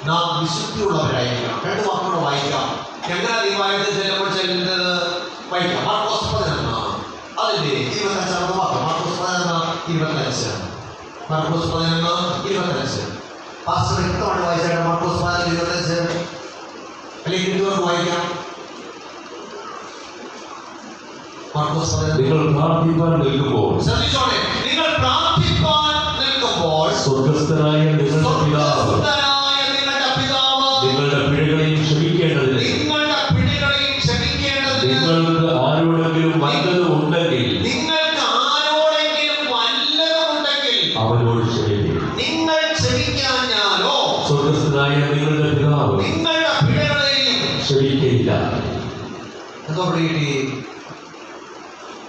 നാം വിശുദ്ധിയുള്ളവരായിരിക്കണം. 2 വാക്കുകൾ വായിക്കാം. എങ്ങനെ ദൈവാലയത്തിൽ ചെല്ലുമ്പോൾ ചെല്ലുന്നത് വായിക്കാം. മാർക്കോസ് 11 അതിന്റെ 25 വാക്യം. മാർക്കോസ് 11:25. മാർക്കോസ് 11:25. പാസ്റ്റർ വ്യക്തമായിട്ട് വായിച്ചാൽ മാർക്കോസ് 11:25 അല്ലെങ്കിൽ ഇതുവരെ വായിക്കാം. മാർക്കോസ് 11. നിങ്ങൾ പ്രാർത്ഥിക്കാൻ നിൽക്കുമ്പോൾ ശ്രദ്ധിച്ചോളെ, നിങ്ങൾ പ്രാർത്ഥിക്കാൻ നിൽക്കുമ്പോൾ സ്വർഗ്ഗസ്ഥനായ നിങ്ങളുടെ പിതാവ് നിങ്ങളുടെ പിഴകളെയും ക്ഷമിക്കേണ്ടതിന് നിങ്ങൾക്ക് ആരോടെങ്കിലും വല്ലതും ഉണ്ടെങ്കിൽ അവനോട് ക്ഷമിക്കുക. നിങ്ങൾ ക്ഷമിക്കാഞ്ഞാലോ സ്വർഗ്ഗസ്ഥനായ നിങ്ങളുടെ പിതാവ് നിങ്ങളുടെ പിഴകളെയും ക്ഷമിക്കയില്ല. എന്തോ കിട്ടി?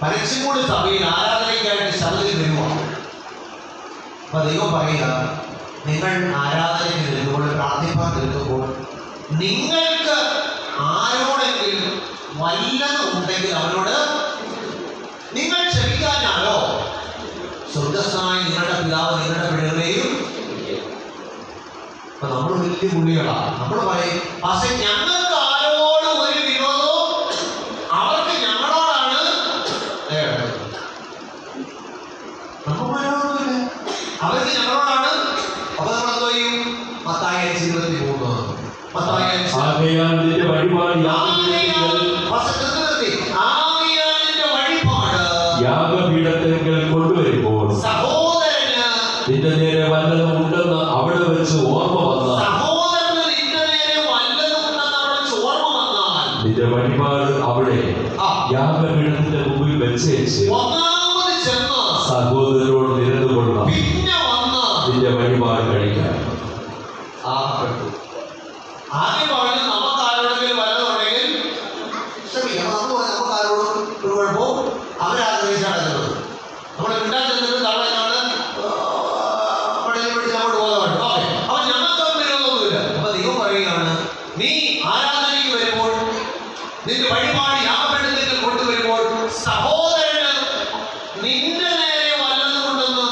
പരസ്യംകൂടി സഭയിൽ ആരാധനയ്ക്കായിട്ട് ശബരിൽ വരുവാണ്. അപ്പൊ ദൈവം പറയുക, നിങ്ങൾ ആരാധനയ്ക്ക് നിൽക്കുമ്പോൾ, പ്രാർത്ഥിപ്പാൻ നിൽക്കുമ്പോൾ നിങ്ങൾക്ക് ആരോടെങ്കിലും വല്ലതും ഉണ്ടെങ്കിൽ അവനോട് നിങ്ങൾ ക്ഷമിക്കാനാലോ സ്വർഗ്ഗസ്ഥനായ നിങ്ങളുടെ പിതാവ് നിങ്ങളുടെ പിഴകളെയും. അപ്പൊ നമ്മൾ വലിയ പുള്ളികളാണ്. നമ്മൾ പറയും, പക്ഷെ ഞങ്ങൾക്ക് ആരോടും ഒരു വിരോധവും അവർക്ക് ഞങ്ങളോടാണ്. അവർക്ക് ഞങ്ങളോടാണ്. അപ്പൊ നമ്മൾ എന്തോ ചെയ്യും? മത്തായി 5:23 യാഗപീഠത്തിങ്കൽ കൊണ്ടുവരുമ്പോൾ സഹോദരന് നിന്റെ നേരെ വല്ലതും ഉണ്ടെന്ന് അവിടെ വെച്ച് ഓർമ്മ വന്നാൽ നിന്റെ വഴിപാട് അവിടെ യാഗപീഠത്തിന്റെ മുമ്പിൽ വെച്ചേച്ച് സഹോദരനോട് നിരന്നുകൊള്ള നിന്റെ വഴിപാട് കഴിക്കാൻ. ആദ്യം പറഞ്ഞു, നമുക്ക് ആരോടെങ്കിലും വല്ലതുണ്ടെങ്കിൽ ക്ഷമിക്കണം. നമുക്ക് ആരോടും ഒരു കുഴപ്പവും അവരാഗ്രഹിച്ചാണ് ചെന്നത്. നമ്മൾ കിട്ടാൻ ചെന്നിട്ട് തള്ളയാണ് പടയിൽ പിടിച്ച് നമ്മൾ ബോധമുണ്ട്. ഓക്കെ, അപ്പൊ ഞങ്ങൾക്ക് വിരോധമൊന്നുമില്ല. അപ്പൊ ദൈവം പറയുകയാണ്, നീ ആരാധനയ്ക്ക് വരുമ്പോൾ, നിന്റെ വഴിപാട് യാഗപീഠത്തിൽ കൊണ്ടുവരുമ്പോൾ സഹോദരന് നിന്റെ നേരെ വല്ലതും ഉണ്ടെന്ന്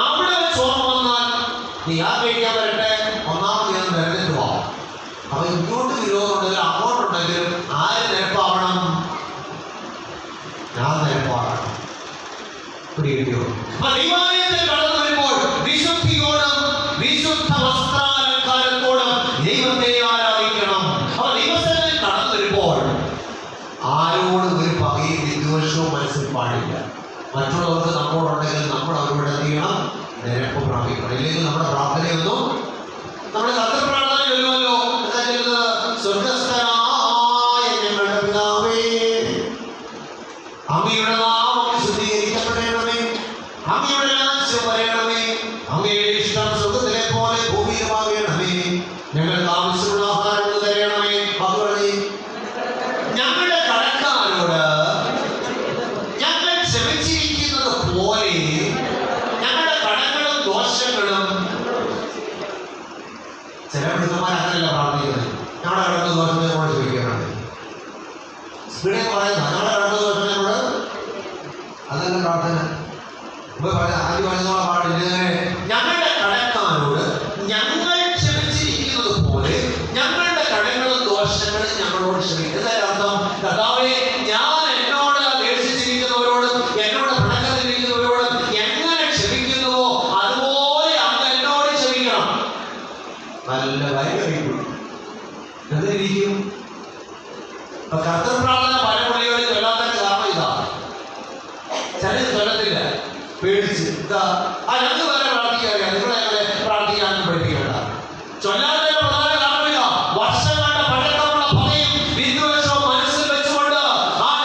അവിടെ വെച്ച് ഓർമ്മ വന്നാൽ നീ യാഗം വരട്ടെ, ഒന്നാമത് ഞാൻ നിരന്നിട്ട് പോവാം. അപ്പൊ ഇങ്ങോട്ട് വിരോധമുണ്ടെങ്കിലും അങ്ങോട്ടുണ്ടെങ്കിലും ആര് നിരപ്പാവണം? ഞാൻ നിരപ്പാകണം. പിടികിട്ടിയോ? അപ്പൊ ദൈവാലയത്തിൽ കടന്നു വരുമ്പോൾ വിശുദ്ധിയോടും വിശുദ്ധ വസ്ത്രാലങ്കാരത്തോടും ദൈവത്തെ ആരാധിക്കണം. അപ്പൊ ദൈവസ്ഥലിൽ കടന്നു വരുമ്പോൾ ആരോടും ഒരു പകയും വിദ്വേഷവും മനസ്സിൽ പാടില്ല. മറ്റുള്ളവർക്ക് നമ്മോടുണ്ടെങ്കിൽ നമ്മൾ അവരോട് എന്ത് ചെയ്യണം? നിരപ്പ് പ്രാപിക്കണം. ഇല്ലെങ്കിൽ നമ്മുടെ പ്രാർത്ഥനയൊന്നും, നമ്മുടെ കർത്തൃപ്രാർത്ഥന ചൊല്ലുമല്ലോ, എന്താ ചൊല്ലുന്നത്? സ്വർഗ്ഗസ്ഥനായ ഞങ്ങളുടെ പിതാവേ, അങ്ങയുടെ നാമം വിശുദ്ധീകരിക്കപ്പെടണമേ, അങ്ങയുടെ രാജ്യം വരണമേ, അങ്ങയുടെ ഇഷ്ടം സ്വർഗ്ഗത്തിലെ പോലെ ഭൂമിയിലുമാകണമേ, ഞങ്ങൾക്ക് ആവശ്യമുള്ള ആഹാരം തരണമേ. മകളെ, ഞങ്ങളുടെ കടക്കാരോട് ഞങ്ങൾ ക്ഷമിച്ചിരിക്കുന്നത് പോലെ ഞങ്ങളുടെ കടങ്ങളും ദോഷങ്ങളും. ചില പിതാക്കന്മാർ അങ്ങനെയല്ല പ്രാർത്ഥിക്കുന്നത്. ഞങ്ങളുടെ കടന്നു ദോഷങ്ങളോട് ചോദിക്കാറുണ്ട്. സ്പീഡിൽ പറയുന്ന ഞങ്ങളുടെ കടന്നു ദോഷങ്ങളോട്, അതല്ല പ്രാർത്ഥന. ആദ്യം പറയുന്നോളം പാടില്ല. ഞങ്ങളുടെ കടക്കാരോട് ഞങ്ങൾ ക്ഷമിച്ചിരിക്കുന്നത് പോലെ ഞങ്ങളുടെ കടങ്ങളും ദോഷങ്ങളും ഞങ്ങളോട് ക്ഷമിക്കും. എന്തായാലും അർത്ഥം, കർത്താവേ, ഞാൻ എന്നോട് ദേഷിച്ചിരിക്കുന്നവരോടും എന്നോട് പിണക്കത്തിരിക്കുന്നവരോടും എങ്ങനെ ക്ഷമിക്കുന്നുവോ അതുപോലെ അങ്ങ് എന്നോട് ക്ഷമിക്കണം. നല്ല കാര്യം കഴിക്കും. എന്തിരിക്കും? ഇപ്പൊ കർത്തൃപ്രാർത്ഥന പല പുള്ളികളിൽ ചൊല്ലാത്ത കാരണം ഇതാ. ചില ചൊല്ലത്തില്ല, പേടിച്ച്. ഇതാ ഞങ്ങൾക്ക് വരെ പ്രാർത്ഥിക്കാറില്ല, നിങ്ങളെ ഞങ്ങളെ പ്രാർത്ഥിക്കാനും പഠിപ്പിക്കേണ്ട. ചൊല്ലാത്ത പ്രധാന കാരണം ഇതാ. വർഷങ്ങളുടെ പഴക്കമുള്ള പകയും വിദ്വേഷവും മനസ്സിൽ വെച്ചുകൊണ്ട്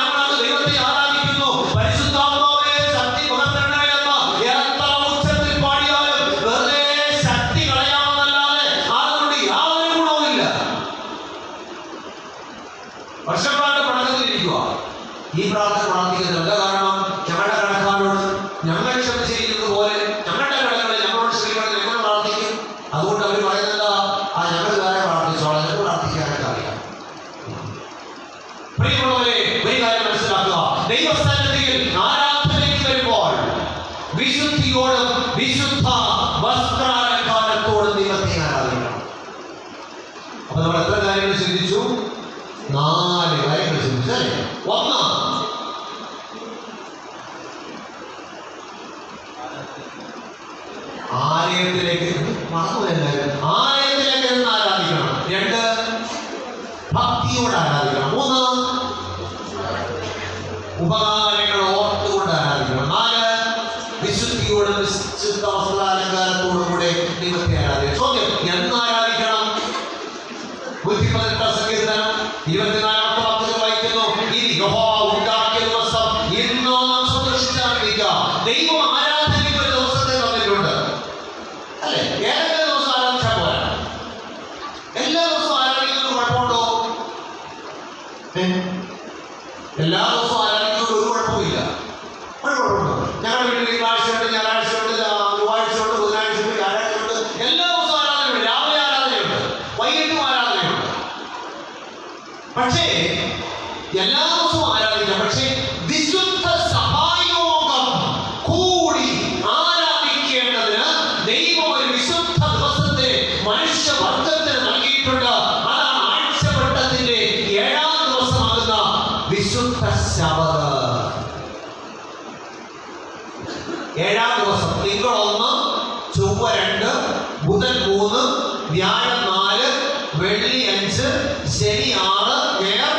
ഞങ്ങളത് ദൈവത്തെ ആരാധിക്കുന്നു. പരിശുദ്ധാത്മാവേ ശക്തി പകർത്തണമേ എന്ന് എത്ര ഉച്ചത്തിൽ പാടിയാലും വെറുതെ ശക്തി കളയാമെന്നല്ലാതെ അതുകൊണ്ട് യാതൊരു ഗുണവുമില്ല. വർഷങ്ങളുടെ പഴക്കത്തിലിരിക്കുക. ഈ പ്രാർത്ഥന പ്രാർത്ഥിക്കുന്നില്ല. കാരണം ഞങ്ങളുടെ കടക്കാരോട് ഞങ്ങൾ ക്ഷമിച്ചിരിക്കുന്നത് പോലെ ഞങ്ങളുടെ കടകളെ ഞങ്ങളോട് ക്ഷമിക്കണം ഞങ്ങൾ പ്രാർത്ഥിക്കും. അതുകൊണ്ട് അവർ പറയുന്നത് ഞങ്ങൾ വേറെ പ്രാർത്ഥിച്ചോളാം, ഞങ്ങൾ പ്രാർത്ഥിക്കാനായിട്ട് അറിയാം. പ്രിയമുള്ളവരെ, ഒരു കാര്യം മനസ്സിലാക്കുക. ദൈവസ്ഥാനത്തിൽ ആരാധനയ്ക്ക് വരുമ്പോൾ വിശുദ്ധിയോടും വിശുദ്ധ വസ്ത്രാലങ്കാരത്തോടും ദൈവത്തെ ആരാധിക്കണം. മറന്നുപോയാലും ആലയത്തിലേക്ക് നിന്ന് ആരാധിക്കണം. 2 ഭക്തിയോട് ആരാധിക്കണം. 3 ഉപകാരങ്ങൾ ഓർത്തുകൊണ്ട് ആരാധിക്കണം. 4 വിശുദ്ധിയോടും വിശുദ്ധ വസ്ത്രാലങ്കാരത്തോടും കൂടെ ദൈവത്തെ ആരാധിക്കണം. ചോദ്യം, എന്ന് ആരാധിക്കണം? 118 സങ്കീർത്തനം 24 വാക്യത്തിൽ വായിക്കുന്നു, ഇത് യഹോവ ഉണ്ടാക്കിയ ദിവസം ഇന്ന് സന്തോഷിച്ചായിരിക്കുക. ദൈവം ആരാധനയ്ക്ക് ഒരു ദിവസത്തെ തന്നിട്ടുണ്ട് അല്ലെ? ഏതൊക്കെ ദിവസം ആരാധിച്ചാൽ പോരാ? എല്ലാ ദിവസവും ആരാധിക്കുന്നത് കുഴപ്പമുണ്ടോ? എല്ലാ ദിവസവും ആരാധിക്കുന്നത് ഒരു കുഴപ്പമില്ല. ഒരു കുഴപ്പമുണ്ടോ? ഞങ്ങളുടെ വീട്ടിൽ തിങ്കളാഴ്ചയുണ്ട്, ഞായറാഴ്ചയുണ്ട്, ചൊവ്വാഴ്ചയുണ്ട്, ബുധനാഴ്ചയുണ്ട്, വ്യാഴാഴ്ചയുണ്ട്. എല്ലാ ദിവസവും ആരാധനയുണ്ട്. രാവിലെ ആരാധനയുണ്ട്, വൈകിട്ടും ആരാധനയുണ്ട്. പക്ഷേ എല്ലാ ദിവസവും ആരാധിക്കാം. പക്ഷേ വിശുദ്ധ സഭായോഗം കൂടി ആരാധിക്കേണ്ടതിന് ദൈവം ഒരു വിശുദ്ധ ദിവസത്തെ മനുഷ്യവർഗത്തിന് നൽകിയിട്ടുണ്ട്. അതാണ് ആഴ്ചവട്ടത്തിന്റെ 7ാം ദിവസമാകുന്ന വിശുദ്ധ ശബത്ത്. 7ാം ദിവസം തിങ്കൾ 1, ചൊവ്വ 2, ബുധൻ 3, വ്യാഴം 4, വെള്ളി 5, ശനി 6, ഞായർ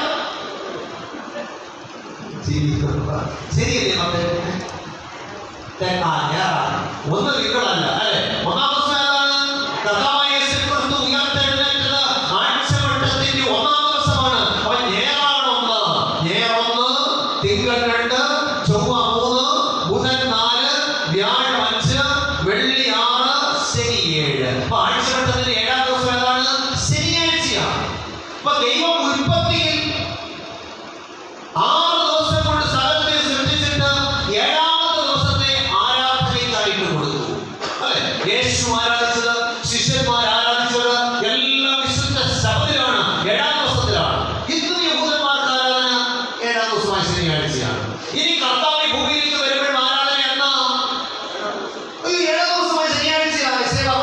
ശരിയല്ലേ? ഒന്ന് തിങ്കളല്ല അല്ലെ? 1ാം ദിവസം ഏതാണ്? കർത്താവായ യേശുക്രിസ്തു ഉയർത്തെഴുന്നേറ്റത് ആഴ്ചവട്ടത്തിന്റെ 1ാം ദിവസമാണ്. അവൻ ഞായറാണ് 1. ഞായർ 1, തിങ്കൾ 2, ചൊവ്വ 3, ബുധൻ 4, വ്യാഴം 5, വെള്ളി 6, ശനി 7. അപ്പൊ ആഴ്ചവട്ടത്തിന്റെ 7ാം ദിവസം ഏതാണ്? ശനിയാഴ്ചയാണ്. അപ്പൊ ദൈവം ഉൽപ്പത്തിയിൽ 6 ദിവസം കൊണ്ട് സ്ഥലത്തെ സൃഷ്ടിച്ചിട്ട് 7ാമത്തെ ദിവസത്തെ ആരാധനയ്ക്കായിട്ട് കൊടുത്തു അല്ലെ? യേശു ആരാധിച്ചത്, ശിഷ്യന്മാർ ആരാധിച്ചത് എല്ലാം വിശുദ്ധ ശബത്തിലാണ്, 7ാം ദിവസത്തിലാണ്. ഇന്ന് യഹൂദന്മാർക്ക് ആരാധന 7ാം ദിവസമായ ശനിയാഴ്ചയാണ്. ഇനി കർത്താവ് ഭൂമിയിലേക്ക് വരുമ്പോൾ ആരാധന എന്നാ? 7ാം ദിവസമായ ശനിയാഴ്ചയാണ്. 22,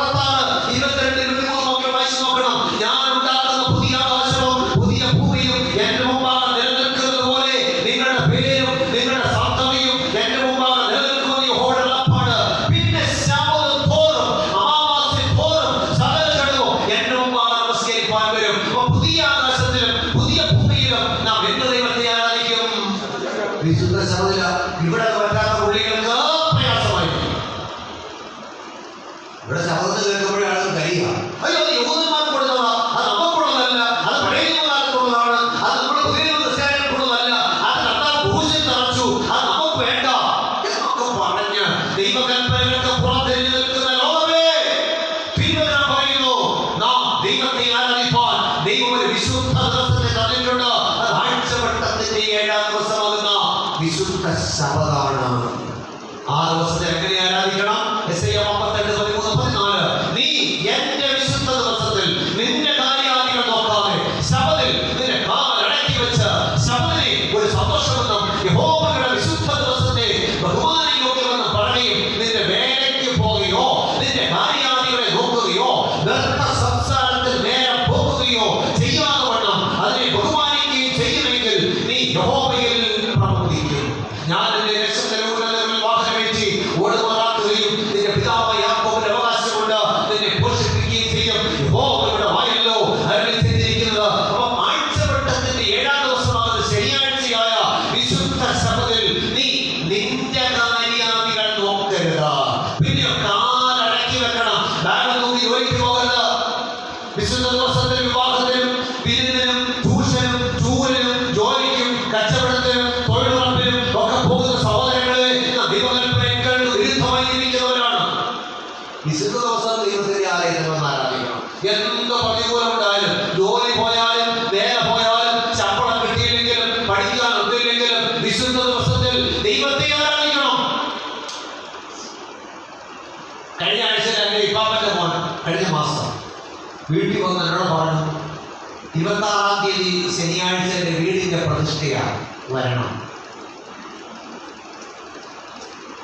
23 നോക്കി വായിച്ചു നോക്കണം. ഞാൻ ഉണ്ടാക്കുന്ന പുതിയ ആകാശവും പുതിയ ഭൂമിയും എന്റെ മുമ്പാകെ നിലനിൽക്കുന്നത് പോലെ നിങ്ങളുടെ പേരും നിങ്ങളുടെ സന്തതിയും എന്റെ മുമ്പാകെ നിലനിൽക്കുന്നത് യഹോവയുടെ ഉറപ്പാണ്. പിന്നെ ശബത്ത് തോറും അമാവാസ്യ തോറും സകല ജഡവും എന്റെ മുമ്പാകെ നമസ്കരിക്കാൻ വരും. അപ്പൊ പുതിയ ആകാശത്തിലും പുതിയ ഭൂമിയിലും നാം എന്ത് ദൈവത്തെ ആരാധിക്കും? വിശുദ്ധ ശബത്തില. ഇവിടെ പറ്റാത്ത പുള്ളികൾക്ക് പ്രയാസമായിരിക്കും. ഇവിടെ ശബത്ത് കേൾക്കുമ്പോഴേ ആളുകൾ കഴിയുക, അയ്യോ അത് യഹൂദന്മാർക്ക് കൊടുത്തതാ, അത് നമുക്കുള്ളതല്ല, അത് പഴയ നിയമകാലത്തുള്ളതാണ്, അത് നമ്മുടെ പുതിയ ക്രിസ്ത്യാനികൾക്കുള്ളതല്ല, അത് കർത്താവ് ക്രൂശിൽ തറച്ചു, അത് നമുക്ക് വേണ്ട എന്നൊക്കെ പറഞ്ഞ് ദൈവകൽപ്പനകൾക്ക് പുറത്തെരിഞ്ഞു നിൽക്കുന്ന ലോകമേ, തിരുവചനം പറയുന്നു, നാം ദൈവത്തെ ആരാധിപ്പാൻ ദൈവം ഒരു വിശുദ്ധ ദിവസത്തെ തന്നിട്ടുണ്ട്. അത് ആഴ്ചവട്ടത്തിന്റെ 7ാം ദിവസമാകുന്ന വിശുദ്ധ ശബത്താണ്. ആ ദിവസത്തെ എങ്ങനെ ആരാധിക്കണം? യെശയ്യാ 58, 13, 14. നീ എന്റെ വിശുദ്ധ ദിവസത്തിൽ നിന്റെ കാര്യാദികൾ നോക്കാതെ ശബത്തിൽ നിന്റെ കാലടക്കി വെച്ച് ശബത്തിനെ ഒരു സന്തോഷമെന്നും യഹോവയുടെ വിശുദ്ധ ദിവസത്തെ ബഹുമാനയോഗ്യമെന്നും പറയുകയും നിന്റെ വേലയ്ക്ക് പോകുകയോ നിന്റെ കാര്യാദികളെ നോക്കുകയോ വ്യർത്ഥ സംസാരത്തിൽ നേരം പോകുകയോ ചെയ്യാതെ വണ്ണം അതിനെ ബഹുമാനിക്കുകയും ചെയ്യുമെങ്കിൽ നീ യഹോവയിൽ പ്രവർത്തിക്കും. ഞാൻ നിന്റെ രക്ഷകന്റെ വാഹനമേറ്റി ഓടുമാറാക്കുകയും നിന്റെ പിതാവായ യാക്കോബിന്റെ അവകാശം കൊണ്ട് നിന്നെ പോഷിപ്പിക്കുകയും ചെയ്യും. യഹോവയുടെ വായല്ലോ അരുളി ചെയ്തിരിക്കുന്നത്. അപ്പോൾ ആഴ്ചവട്ടത്തിന്റെ 7ാം ദിവസമാകുന്ന ശനിയാഴ്ചയായ വിശുദ്ധ ശബത്തിൽ നീ നിന്റെ കാര്യാദികൾ നോക്കരുത്. പിന്നെ കാലടക്കി വെക്കണം. ബാഗ് നോക്കി ജോലിക്ക് പോകരുത്. വിശുദ്ധ ദിവസത്തിൽ വിവാഹത്തിനും വിരുന്നിനും ട്യൂഷനും ചൂരനും ജോലിക്കും കച്ചവടത്തിനും തൊഴിലുറപ്പിനും ഒക്കെ പോകുന്ന സഹോദരങ്ങളെ ദൈവകൽപ്പനകൾ വിരുദ്ധമായി ജീവിക്കുന്നവരാണ്. വിശുദ്ധ ദിവസം ദൈവത്തിന്റെ ആലയത്തിൽ വന്ന് ആരാധിക്കണം. എന്ത് പ്രതികൂലമുണ്ടായാലും, ജോലി പോയാലും വേല പോയാലും ശമ്പളം കിട്ടിയില്ലെങ്കിലും പഠിക്കാൻ ഒത്തില്ലെങ്കിലും വിശുദ്ധ ദിവസത്തിൽ ദൈവത്തെ ആരാധിക്കണം. കഴിഞ്ഞ ആഴ്ച എൻ്റെ ഇപ്പാപ്പൻ്റെ മോൻ കഴിഞ്ഞ മാസം വീട്ടിൽ വന്ന് എന്നോട് പറഞ്ഞു, 26-ാം തീയതി ശനിയാഴ്ച എൻ്റെ വീടിൻ്റെ പ്രതിഷ്ഠയാണ്, വരണം.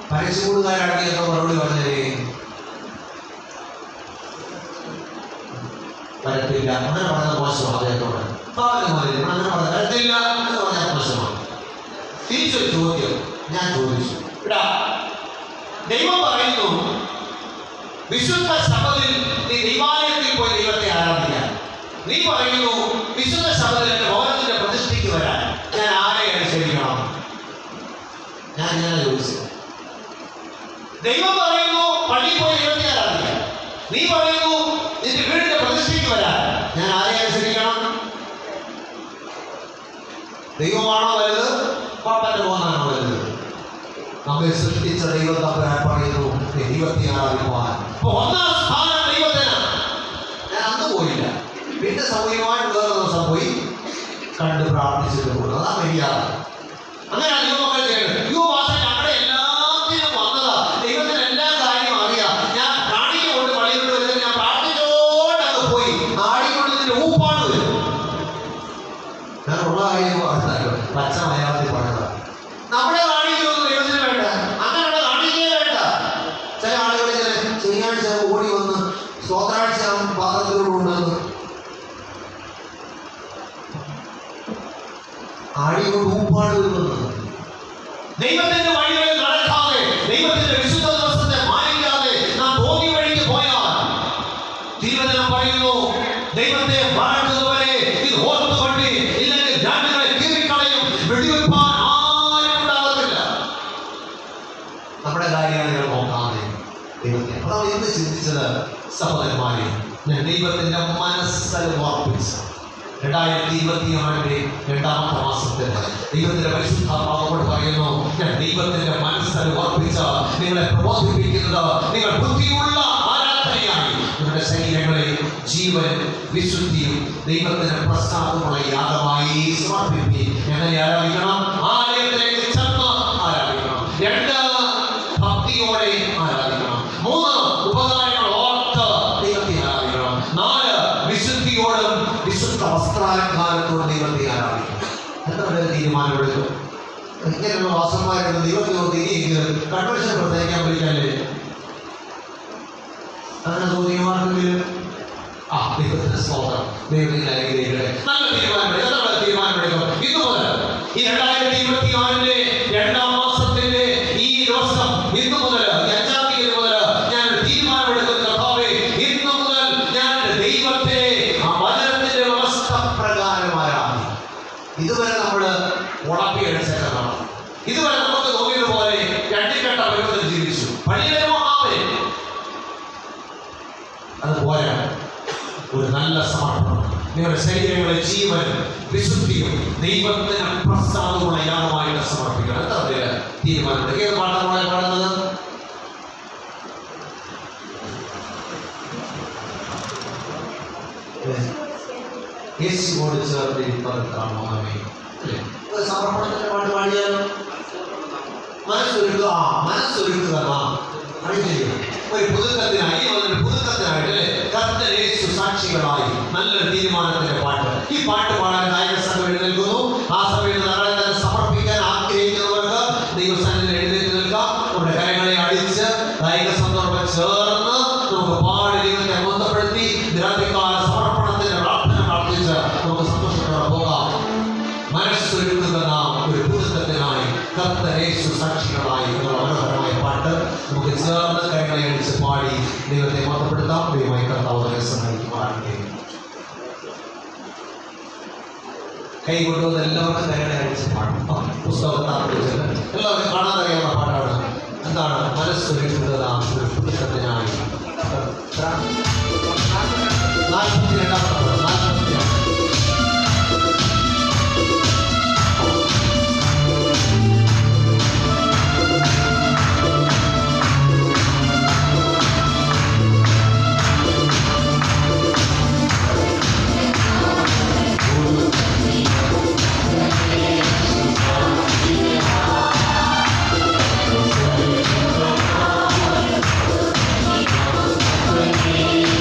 പരസ്യകൂടുകാരാണെങ്കിൽ മറുപടി പറഞ്ഞേ വരത്തില്ല. അങ്ങനെ പറഞ്ഞത് മോശമാണ്. അദ്ദേഹത്തോട് അങ്ങനെ പറഞ്ഞ വരത്തില്ല എന്ന് പറഞ്ഞാൽ മോശമാണ്. തിരിച്ചൊരു ചോദ്യം ഞാൻ ചോദിച്ചു. ദൈവം പറയുന്നു, വിശുദ്ധ ശബത്തിൽ നീ നീ പറയുന്നു വിശുദ്ധ ശബത്തിൽ ഭവനത്തിന്റെ പ്രതിഷ്ഠയ്ക്ക് വരാൻ ഞാൻ ആരെ അനുസരിക്കണം? ഞാൻ ഇങ്ങനെ ചോദിച്ചത്. ദൈവം പറയുന്നു പള്ളിയിൽ പോയി ദൈവത്തെ ആരാധിക്കാം. നീ പറയുന്നു നിന്റെ വീടിന്റെ പ്രതിഷ്ഠയ്ക്ക് വരാൻ ഞാൻ ആരെ അനുസരിക്കണം? ദൈവമാണോ വലുത്, പാപ്പന്റെ മോനാണോ വലുത്? നമ്മെ സൃഷ്ടിച്ച ദൈവം തമ്പുരാൻ പറയുന്നു ദൈവത്തെ ആരാധിക്കുവാൻ. ഒന്നാം സ്ഥാനം ദൈവത്തിനാണ്. ഞാൻ അന്ന് പോയില്ല, പിന്നെ സൗകര്യമായിട്ട് വേറെ ദിവസം പോയി കണ്ട് പ്രാർത്ഥിച്ചിട്ട് പോകുന്നത്. അതാ മര്യാദ. അങ്ങനെ ദൈവമക്കൾ ചെയ്യുന്നത്. ഞങ്ങളുടെ എല്ലാത്തിനും വന്നതാ. ദൈവത്തിന് എല്ലാ കാര്യവും അറിയാം. ഞാൻ കാണിക്കൊണ്ട് പള്ളിയോട് വരുന്നത് ഞാൻ പ്രാർത്ഥിച്ചോണ്ടങ്ങ് പോയി ആടിക്കൊണ്ട് ഇതിന്റെ ഊപ്പാണ് വരും. ഞാൻ ഉള്ള കാര്യം പച്ച മലയാളത്തിൽ പറഞ്ഞതാണ്. നമ്മുടെ കാണിക്കൊന്നും ദൈവത്തിന് വേണ്ട, അങ്ങനെയുള്ള കാണിക്കേ വേണ്ട. ചില ആളുകൾ ശനിയാഴ്ച ഓടി വന്ന് സ്വോത്രാഴ്ച പാത്രത്തിലൂടെന്ന് ആടികൊണ്ട് ഊപ്പാട് വരുന്നത്. ദൈവത്തിന്റെ വഴികളിൽ നടക്കാതെ, ദൈവത്തിന്റെ വിശുദ്ധ ദിവസത്തെ മാനിക്കാതെ നാം ബോധി വഴിക്ക് പോയാൽ തിരുവചനം പറയുന്നു ദൈവത്തെ വാഴ്ത്തുന്നവരെ ഇത് ഓർത്തുകൊണ്ട് ഇല്ലെങ്കിൽ ഞാൻ നിങ്ങളെ കീറിക്കളയും, വെടിവെപ്പാൻ ആരും ഉണ്ടാകത്തില്ല. നമ്മുടെ കാര്യങ്ങൾ നോക്കാതെ ദൈവത്തെ അതാണ് എന്ത് ചിന്തിച്ചത് സഹോദരന്മാരെ. ഞാൻ ദൈവത്തിന്റെ മനസ്സിൽ ഉറപ്പിച്ച 2026 രണ്ടാമത്തെ മാസത്തിൽ ദൈവത്തിന്റെ പരിശുദ്ധാത്മാവോട് പറയുന്നു, ഞാൻ ദൈവത്തിന്റെ മനസ്സിൽ ഉറപ്പിച്ച നിങ്ങളെ പ്രബോധിപ്പിക്കുന്നത് നിങ്ങൾ ബുദ്ധിയുള്ള ആരാധനയായി നിങ്ങളുടെ ശരീരങ്ങളെ ജീവൻ വിശുദ്ധിയും ദൈവത്തിന് പ്രസാദമുള്ള യാഗമായി സമർപ്പിക്കും. എങ്ങനെ ആരാധിക്കണം? ആലയത്തിലേക്ക് ചെന്ന് ആരാധിക്കണം. 2 ഭക്തിയോടെ ആരാധിക്കണം. 3 ഉപകാരങ്ങൾ ഓർത്ത് ദൈവത്തെ ആരാധിക്കണം. 4 വിശുദ്ധിയോടും വിശുദ്ധ വസ്ത്രാലങ്കാരത്തോടും ദൈവത്തെ ആരാധിക്കണം. എത്ര പേര് തീരുമാനമെടുക്കും? ഇങ്ങനെയുള്ള വാസന്മാരുടെ ദൈവത്തിനോട് ഇനിയെങ്കിലും കൺവെൻഷൻ പ്രത്യേകിക്കാൻ വിളിക്കാല്ലേ? അങ്ങനെ തോന്നിയമാർക്കെങ്കിലും ദൈവത്തിന്റെ സ്തോത്രം, ദൈവത്തിന്റെ അനുഗ്രഹിക്കട്ടെ. നല്ല തീരുമാനമെടുക്കും. ഇന്നു മുതൽ ഈ 2026 രണ്ടാം മാസത്തിന്റെ ഈ ദിവസം ഇന്നു മുതൽ 5-ാം തീയതി മുതൽ ഞാൻ തീരുമാനമെടുക്കുന്ന കർത്താവേ, ഇന്നു മുതൽ ഞാൻ ദൈവത്തെ ആ വചനത്തിന്റെ വ്യവസ്ഥ പ്രകാരം ആരാധിക്കും. ഇതുവരെ നമ്മൾ ഉടപ്പിയടിച്ചേക്കാണ്. ഇതുവരെ നമുക്ക് തോന്നിയതുപോലെ രണ്ടിക്കെട്ട ബന്ധത്തിൽ ജീവിച്ചു. പള്ളിയിലെ മഹാവേ അത് പോരാ. ഒരു നല്ല സമർപ്പണം, നിങ്ങളുടെ ശരീരങ്ങളെ ജീവൻ വിശുദ്ധിയും ദൈവത്തിന് പ്രസാദമുള്ള യാഗമായിട്ട് സമർപ്പിക്കണം. എന്താ തീരുമാനം? ഏത് പാഠമാണ് പാടുന്നത്? യേശുവോട് ചേർന്നിരിപ്പതാണ് അല്ലേ? ഒരു സമർപ്പണത്തിന്റെ പാട്ട് പാടിയാലോ? മനസ്സൊരുക്കുക. മനസ്സൊരുക്കുക ഒരു പുതുക്കത്തിനായി, ഒരു പുതുക്കത്തിനായിട്ട് കർത്തൻ യേശു സാക്ഷികളായി നല്ലൊരു തീരുമാനത്തിന്റെ പാട്ട്. ഈ പാട്ട് പാടാൻ ഗായക സംഘം എഴുന്നേൽക്കുന്നു. ആ സമയത്ത് നമ്മളെ തന്നെ സമർപ്പിക്കാൻ ആഗ്രഹിക്കുന്നവർക്ക് ദൈവസ്ഥാനത്തിൽ എഴുന്നേറ്റ് നിൽക്കാം. നമ്മുടെ കരങ്ങളെ അടിച്ച് ഗായക സംഘം ചേർന്ന് നമുക്ക് പാടി ദൈവത്തെ ബന്ധപ്പെടുത്തി നിരന്തരകാല സമർപ്പണത്തിന്റെ പ്രാർത്ഥന പ്രാർത്ഥിച്ച് നമുക്ക് സന്തോഷത്തോടെ പോകാം. മനസ്സൊരുക്കുന്ന നാം ഒരു പുതുക്കത്തിനായി കർത്തൻ യേശു സാക്ഷികളായി എന്നുള്ള മനോഹരമായ പാട്ട് നമുക്ക് ചേർന്ന് കരങ്ങളെ അടിച്ച് പാടി ദൈവത്തെ ബന്ധപ്പെടുത്താം. ദൈവമായി കർത്താവ് സഹായിക്കുവാനാണ്. കൈ കൊണ്ടുവന്ന് എല്ലാവർക്കും കരങ്ങളെ അടിച്ച് പാടും. പുസ്തകത്തിൽ എല്ലാവർക്കും കാണാൻ അറിയാവുന്ന പാട്ടാണ്. എന്താണ്? മനസ്സൊരുക്കുന്ന നാം ഒരു പുതുക്കത്തിനായി. 42 Thank you.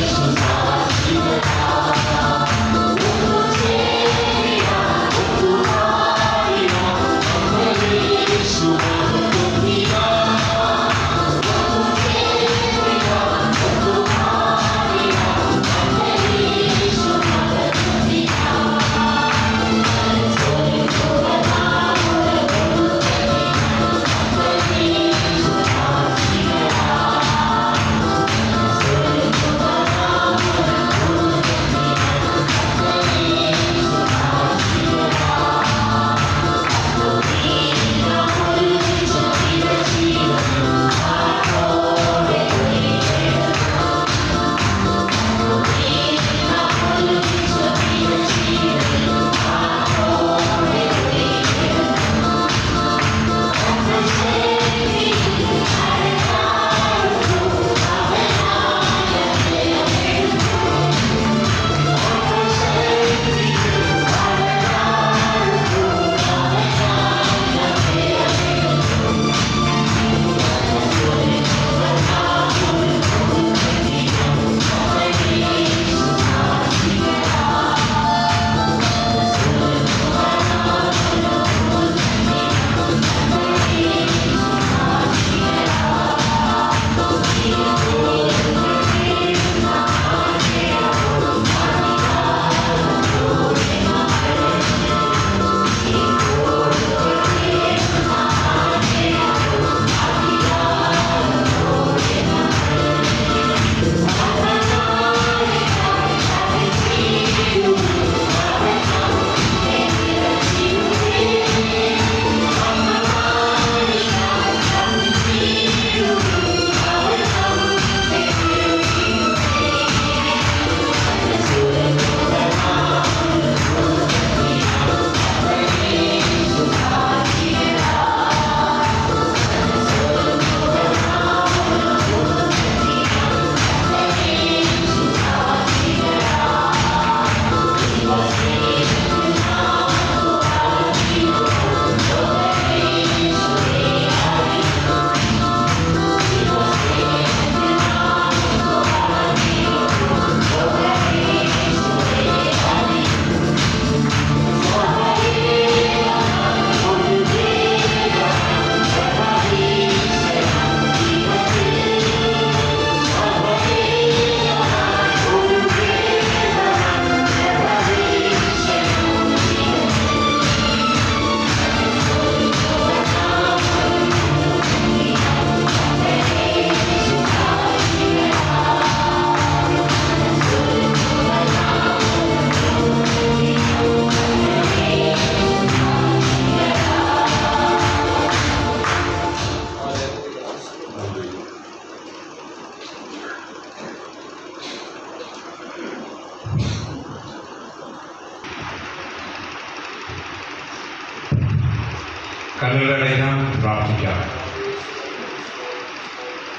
കണ്ണുകളടയ്ക്കാം, പ്രാർത്ഥിക്കാം.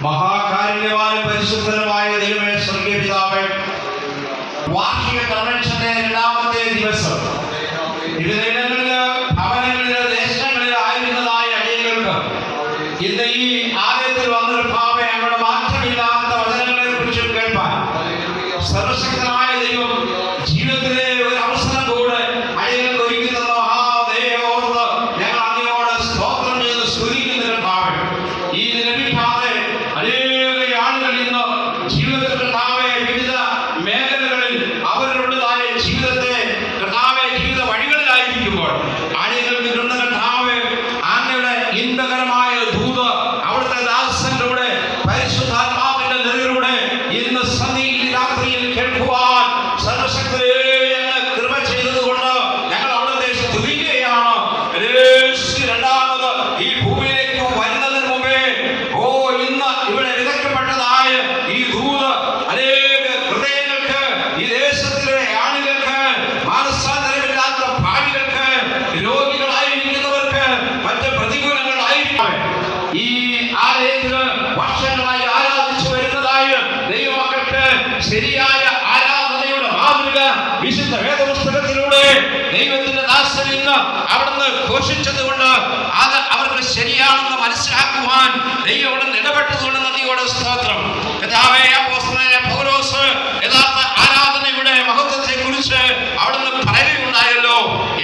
മഹാകാരുണ്യവാനും പരിശുദ്ധനുമായ ദൈവമേ, സ്വർഗീയ പിതാവേ, വാർഷിക കൺവെൻഷന്റെ രണ്ടാമത്തെ ദിവസം വിവിധയിടങ്ങളില്, ഭവനങ്ങളില്, ദേശങ്ങളില് ആയിരുന്നതായ അടിയങ്ങൾക്ക് ഇന്ന് ഈ ആലയത്തിൽ വന്നൊരു ഭാവേ അവരുടെ മാറ്റമില്ലാത്ത വചനങ്ങളെ കുറിച്ച് കേൾപ്പാൻ സർവശക്തനായ ദൈവം ജീവിതത്തിലെ ഒരു അവസരം കൂടെ അടിയങ്ങൾക്ക് ഒരുക്കി തന്ന മഹാദൈവം ഓർത്ത് ഞങ്ങൾ അങ്ങയോട് സ്തോത്രം ചെയ്ത് സ്തുതിക്കുന്ന ഭാവം ഈ ലഭിക്കാതെ അനേക ആളുകൾ ഇന്ന് ജീവിതത്തിൽ കർത്താവെ വിവിധ മേഖലകളിൽ അവരുടേതായ ജീവിതത്തെ കർത്താവെ ജീവിത വഴികളിലായിരിക്കുമ്പോൾ ആളുകൾക്ക് കിട്ടുന്ന കർത്താവെ അങ്ങയുടെ ഇമ്പകരമായ ദൂത് അവിടുത്തെ ദാസനിലൂടെ പരിശുദ്ധാത്മാവിന്റെ നിറയിലൂടെ ഇന്ന് സന്ധിയിൽ രാത്രിയിൽ കേൾക്കുവാൻ സർവശക്തരെ കൃപ ചെയ്തതുകൊണ്ട് ഞങ്ങൾ അവിടുത്തെ സ്തുതിക്കുകയാണ്. രണ്ടാമത് ഈ ഭൂമിയിലേക്ക് വരുന്നതിന് മുമ്പേ ഇന്ന് ഇവിടെ വിതയ്ക്കപ്പെട്ടതായ ഈ ദൂത് അനേക ഹൃദയങ്ങൾക്ക്, ഈ ദേശത്തിലെ ആളുകൾക്ക്, മാനസാന്തരമില്ലാത്ത ഭാവികൾക്ക്, രോഗികളായിരിക്കുന്നവർക്ക്, മറ്റ് പ്രതികൂലങ്ങളായിരിക്കും ഈ ആലയത്തിൽ വർഷങ്ങളായി ആരാധിച്ചു വരുന്നതായ ദൈവമക്കൾക്ക് ശരിയായ ആരാധനയുടെ മാതൃക വിശുദ്ധ വേദപുസ്തകത്തിലൂടെ ദൈവത്തിന്റെ ദാസൻ ഇന്ന് അവിടുന്ന് ഘോഷിച്ചതുകൊണ്ട് അത് അവർക്ക് ശരിയാണെന്ന് മനസ്സിലാക്കുവാൻ ദൈവം അവിടെ ഇടപെട്ടതുകൊണ്ട് നന്ദിയോടെ സ്തോത്രം. കർത്താവേ, അപ്പോസ്തലനായ പൗലോസ് യഥാർത്ഥ ആരാധനയുടെ മഹത്വത്തെ കുറിച്ച് അവിടുന്ന് പറയുകയുണ്ടായല്ലോ.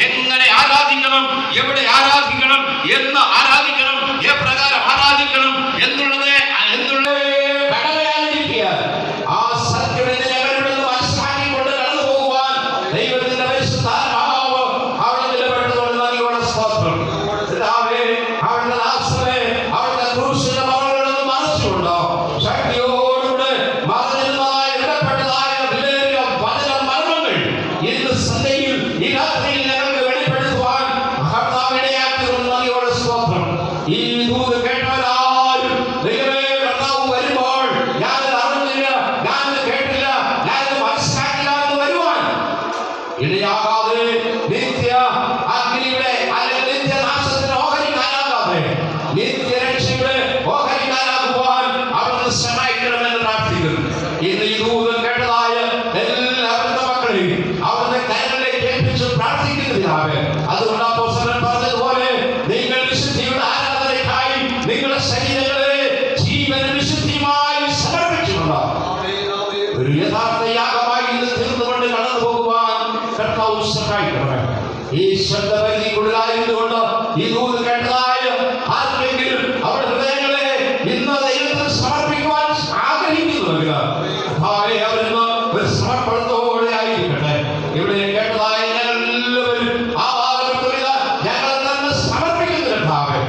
എങ്ങനെ ആരാധിക്കണം, എവിടെ ആരാധിക്കണം, എന്ന് ആരാധിക്കണം, എപ്രകാരം ആരാധിക്കണം എന്നുള്ളത് ആ സത്യമെന്ന് ഞങ്ങളുടെ മനസ്സിലാക്കിക്കൊണ്ട് കടന്നു പോകുവാൻ ദൈവത്തിന്റെ പരിശുദ്ധാത്മാവ് അവിടെ നിലപെട്ടതുകൊണ്ട് നന്ദിയോടെ സ്തോത്രം. അവിടുത്തെ ദാസനെ അവിടുത്തെ ക്രൂശിന്റെ മറകളൊന്നും മനസ്സുണ്ടോ ശക്തിയോടുകൂടെ മറഞ്ഞതായ ഇടപെട്ടതായ വിലയേറിയ വചന മർമ്മങ്ങൾ ഇന്ന് സന്ധ്യയിൽ ഈ രാത്രിയിൽ ഞങ്ങൾക്ക് വെളിപ്പെടുത്തുവാൻ കർത്താവിനെയാക്കിയതുകൊണ്ട് നന്ദിയോടെ സ്തോത്രം. ഈ ദൂത് കേട്ടവരാരും ദൈവമേ, കർത്താവ് വരുമ്പോൾ ഞാനത് അറിഞ്ഞില്ല, ഞാനത് കേട്ടില്ല, ഞാനത് മനസ്സിലാക്കില്ല എന്ന് വരുവാൻ ഇടയാകാതെ നിത്യ അഗ്നിയുടെ അല്ലെങ്കിൽ നിത്യനാശത്തിന്റെ ഓഹരിക്കാരാകാതെ നിത്യരക്ഷയുടെ ഓഹരിക്കാരാകുവാൻ അവിടുന്ന് സഹായിക്കണമെന്ന് പ്രാർത്ഥിക്കുന്നു. ഇന്ന് ഈ ദൂതം കേട്ടതായ എല്ലാവരുടെ മക്കളെയും അവിടുന്ന് കരങ്ങളിലേക്ക് ഏൽപ്പിച്ച് പ്രാർത്ഥിക്കുന്നതിനാവേ. അതുകൊണ്ട് അപ്പോസ്തലൻ പറഞ്ഞതുപോലെ നിങ്ങൾ വിശുദ്ധിയുടെ ആരാധനയ്ക്കായി നിങ്ങളുടെ ശരീരങ്ങളെ ജീവൻ വിശുദ്ധിയുമായി സമർപ്പിച്ചുകൊണ്ട് ഒരു യഥാർത്ഥ യാഗമായി ഇന്ന് തീർന്നുകൊണ്ട് കടന്നു പോകുവാൻ കർത്താവ് സഹായിക്കണമേ. ഈ ശബ്ദപരിധിക്കുള്ളിലായതുകൊണ്ട് ഈ ദൂത് കേട്ടതായ ആർക്കെങ്കിലും അവരുടെ ഹൃദയങ്ങളെ ഇന്ന് ദൈവത്തിന് സമർപ്പിക്കുവാൻ ആഗ്രഹിക്കുന്നുവെങ്കിൽ അവരിന്ന് ഒരു സമർപ്പണത്തോടെ ആയിരിക്കട്ടെ. ഇവിടെ കേട്ടതായ ഞങ്ങളെല്ലാവരും ആ ഞങ്ങൾ തന്നെ സമർപ്പിക്കുന്നുണ്ട്.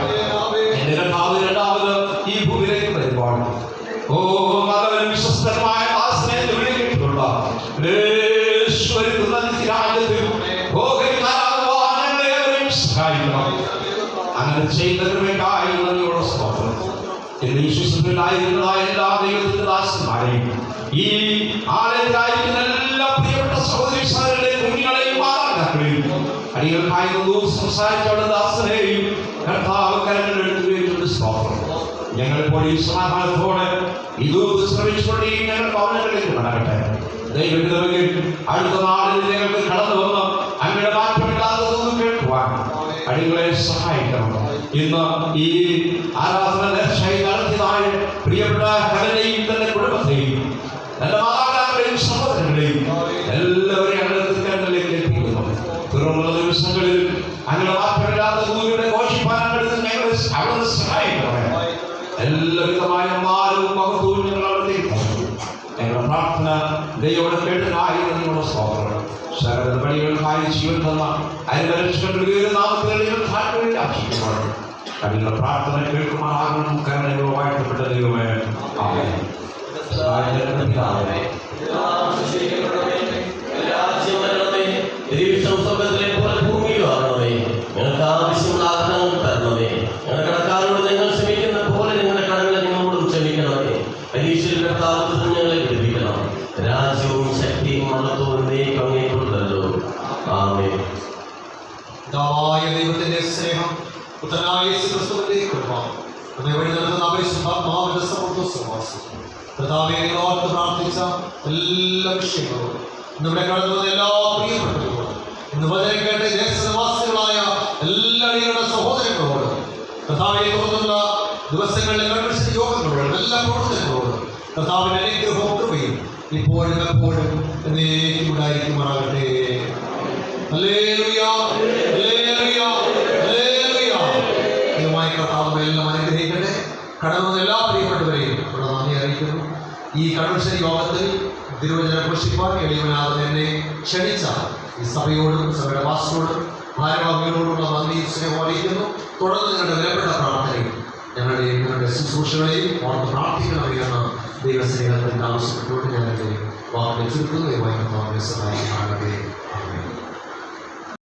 എന്റെ കർത്താവ് രണ്ടാമത് ഈ ഭൂമിയിലേക്ക് വരുമ്പോൾ മകൻ വിശ്വസ്തമായ ദാസനെ വിളിക്കിട്ടുണ്ട്. അങ്ങനെ ചെയ്യുന്നതിനുവേണ്ടായി നന്ദിയോടെ സ്തോത്രം. എന്ന് വിശ്വസിക്കുന്നതായിരുന്നതായ എല്ലാ ദൈവത്തിന്റെ ദാസന്മാരെയും ഈ ആലയത്തിലായിരിക്കുന്ന എല്ലാ പ്രിയപ്പെട്ട സഹോദരി സഹോദരങ്ങളെയും കുഞ്ഞുങ്ങളെയും മാതാപിതാക്കളെയും അടികൾക്കായി സംസാരിച്ചവരുടെ ദാസനെയും കർത്താവ് കരങ്ങളിലെടുത്തുകൊണ്ട് സ്തോത്രം. ഞങ്ങളിപ്പോൾ ഈ സമാധാനത്തോടെ ഇത് ശ്രമിച്ചുകൊണ്ട് ഞങ്ങൾ ഭവനങ്ങളിലേക്ക് കടക്കട്ടെ. ദൈവത്തിൽ അടുത്ത നാളിൽ ഞങ്ങൾക്ക് കടന്നു വന്ന് അങ്ങയുടെ മാറ്റമില്ലാതെ കേൾക്കുവാൻ അടികളെ സഹായിക്കണം. ഇന്ന് ഈ ആരാധന നേർച്ചയായി നടത്തിയതായ പ്രിയപ്പെട്ട കലനെയും തന്റെ കുടുംബത്തെയും തന്റെ മാതാപിതാക്കളെയും സഹോദരങ്ങളെയും എല്ലാവരെയും അങ്ങയുടെ കരങ്ങളിലേക്ക് എത്തിക്കുന്നു. തുടർന്നുള്ള ദിവസങ്ങളിൽ അങ്ങനെ മാറ്റമില്ലാത്ത ദൂരയുടെ ഘോഷിപ്പാനങ്ങൾക്ക് ഞങ്ങളെ അവിടുന്ന് സഹായിക്കണമേ. എല്ലാവിധമായ മാനവും മഹത്വവും ഞങ്ങൾ അവിടത്തേക്ക് ഞങ്ങളുടെ പ്രാർത്ഥന ദൈവോട് കേട്ടതായി നിങ്ങളുടെ സ്തോത്രം. സകല പണികൾക്കായി ജീവൻ തന്ന അയൽപരക്ഷകളുടെ നാമത്തിൽ ആശിക്കുമ്പോൾ അതിനുള്ള പ്രാർത്ഥന കേൾക്കുമാറാകണം. കരുണയുമായിട്ടപ്പെട്ട ദൈവമേ, ആമേൻ. ഞങ്ങൾക്ക് ആവശ്യമുള്ള ആഗ്രഹങ്ങൾ തരണമേ. ഞങ്ങളുടെ കടക്കാരോട് ഞങ്ങൾ ക്ഷമിക്കുന്ന പോലെ ഞങ്ങളുടെ കടങ്ങളെ ഞങ്ങളോടും ക്ഷമിക്കണമേ. പരീക്ഷയിൽ കർത്താവ് ഞങ്ങളെ വിടുവിക്കണം. രാജ്യവും ശക്തിയും മഹത്വവും അങ്ങേക്കുള്ളല്ലോ. ആമേൻ. ദൈവത്തിന്റെ സ്നേഹം പുത്രനായ യേശുക്രിസ്തുവിന്റെ കൃപ നമ്മെ വഴി നൽകുന്ന പരിശുദ്ധാത്മാവിന്റെ സമൃദ്ധവാസം കർത്താവേ, ഓർത്ത് പ്രാർത്ഥിച്ച എല്ലാ വിഷയങ്ങളും ഇന്നിവിടെ കടന്നു വന്ന എല്ലാ പ്രിയപ്പെട്ടവരോടും ഇന്ന് വചനം കേട്ട് ദേശനിവാസികളായ എല്ലാ അടികളുടെ സഹോദരങ്ങളോടും കർത്താവെ തുറന്നുള്ള ദിവസങ്ങളിലെ കൺവെൻഷൻ യോഗങ്ങളോടും എല്ലാ പ്രവർത്തനങ്ങളോടും കർത്താവിന്റെ അനുഗ്രഹവും കൃപയും ഇപ്പോഴും എപ്പോഴും എന്നേക്കും ഉണ്ടായിരിക്കുമാറാകട്ടെ. Hallelujah, hallelujah, hallelujah. ദൈവമായ കർത്താവ് എല്ലാം അനുഗ്രഹിക്കട്ടെ. കടന്നു വന്ന എല്ലാ പ്രിയപ്പെട്ടവരെയും ഉള്ള നന്ദി അറിയിക്കുന്നു. ഈ കൺവെൻഷൻ യോഗത്തിൽ തിരുവചനം ഘോഷിപ്പാൻ എളിയവനാകുന്ന എന്നെ ക്ഷണിച്ച ഈ സഭയോടും സഭയുടെ വാസികളോടും ഭാരവാഹികളോടുള്ള നന്ദിയും സ്നേഹം അറിയിക്കുന്നു. തുടർന്ന് നിങ്ങളുടെ വിലപ്പെട്ട പ്രാർത്ഥനയും നിങ്ങളുടെ ശുശ്രൂഷകളെയും ഓർത്ത് പ്രാർത്ഥിക്കണമെന്ന് ദൈവസ്നേഹത്തിൽ ആവശ്യപ്പെട്ടുകൊണ്ട് ഞാൻ എൻ്റെ വാക്കുകൾ ചുരുക്കുന്നു. ദൈവമായ കർത്താവിനെ